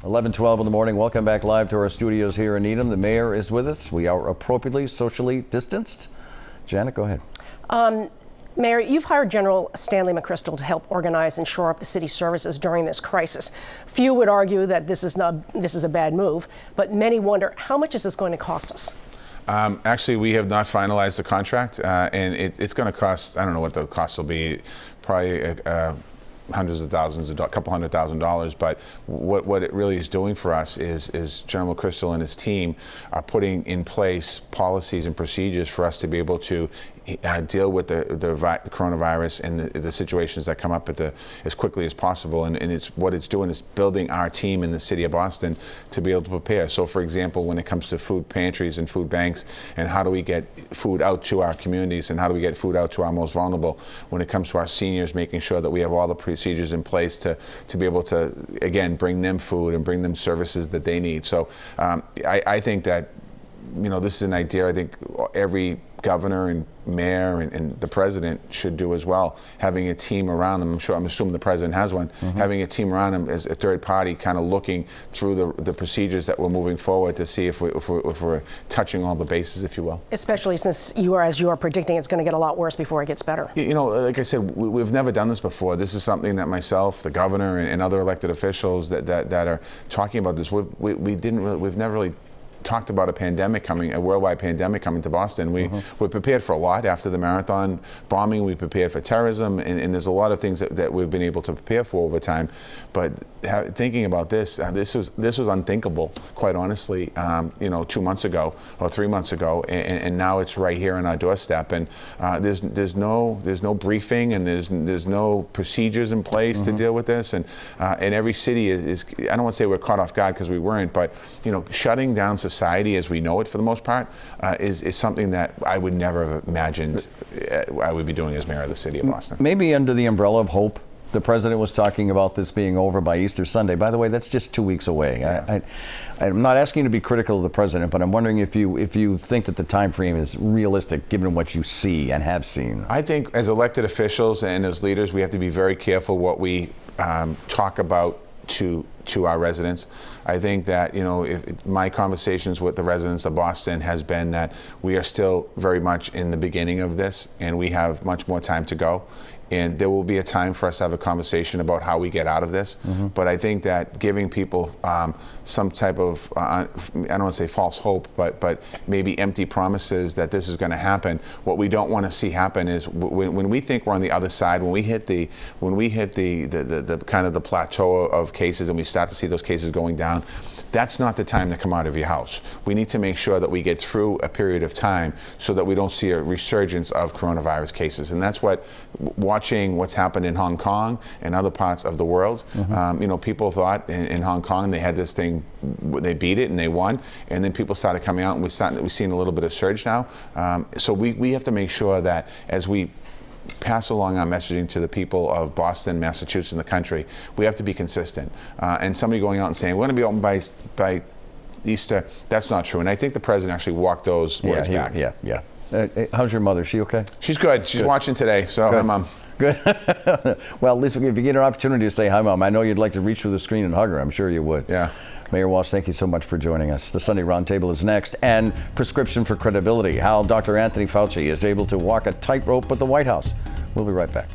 11:12 in the morning. Welcome back live to our studios here in Needham. The mayor is with us. We are appropriately socially distanced. Janet, go ahead. Mayor, you've hired General Stanley McChrystal to help organize and shore up the city's services during this crisis. Few would argue that this is a bad move, but many wonder, how much is this going to cost us? Actually, we have not finalized the contract, and it's going to cost, I don't know what the cost will be, probably hundreds of thousands, a couple $100,000. But what it really is doing for us is General McChrystal and his team are putting in place policies and procedures for us to be able to deal with the coronavirus and the situations that come up as quickly as possible. And what it's doing is building our team in the city of Boston to be able to prepare. So, for example, when it comes to food pantries and food banks, and how do we get food out to our communities, and how do we get food out to our most vulnerable? When it comes to our seniors, making sure that we have all the procedures in place to be able to, again, bring them food and bring them services that they need. So I think that, this is an idea I think every governor and mayor and the president should do as well, having a team around them. I'm assuming the president has one, having a team around them as a third party, kind of looking through the procedures that we're moving forward to see if we're touching all the bases, if you will. Especially since as you are predicting, it's going to get a lot worse before it gets better. Like I said, we've never done this before. This is something that myself, the governor, and other elected officials that are talking about this, we've never really talked about a worldwide pandemic coming to Boston. We're prepared for a lot after the marathon bombing. We prepared for terrorism, and there's a lot of things that we've been able to prepare for over time. But thinking about this was unthinkable, quite honestly, 2 months ago or 3 months ago, and now it's right here on our doorstep. And there's no briefing, and there's no procedures in place to deal with this. And every city is I don't want to say we're caught off guard, because we weren't, but shutting down society as we know it for the most part is something that I would never have imagined I would be doing as mayor of the city of Boston. Maybe under the umbrella of hope. The president was talking about this being over by Easter Sunday. By the way, that's just 2 weeks away. Yeah. I'm not asking you to be critical of the president, but I'm wondering if you think that the time frame is realistic given what you see and have seen. I think as elected officials and as leaders, we have to be very careful what we talk about to our residents. I think that, if my conversations with the residents of Boston has been that we are still very much in the beginning of this, and we have much more time to go. And there will be a time for us to have a conversation about how we get out of this. But I think that giving people some type of, I don't want to say false hope, but maybe empty promises that this is going to happen. What we don't want to see happen is when we think we're on the other side, when we hit the kind of the plateau of cases, and we start to see those cases going down, that's not the time to come out of your house. We need to make sure that we get through a period of time so that we don't see a resurgence of coronavirus cases. And that's what, watching what's happened in Hong Kong and other parts of the world, people thought in Hong Kong they had this thing, they beat it and they won, and then people started coming out, and we've seen a little bit of surge now. So we have to make sure that as we pass along our messaging to the people of Boston, Massachusetts, and the country, we have to be consistent. And somebody going out and saying, we're going to be open by Easter, that's not true. And I think the president actually walked those words back. Yeah. How's your mother? Is she okay? She's good. She's watching today, so hi, Mom. Good. Well, Lisa, if you get an opportunity to say hi, Mom, I know you'd like to reach through the screen and hug her. I'm sure you would. Yeah. Mayor Walsh, thank you so much for joining us. The Sunday Roundtable is next, and Prescription for Credibility, how Dr. Anthony Fauci is able to walk a tightrope with the White House. We'll be right back.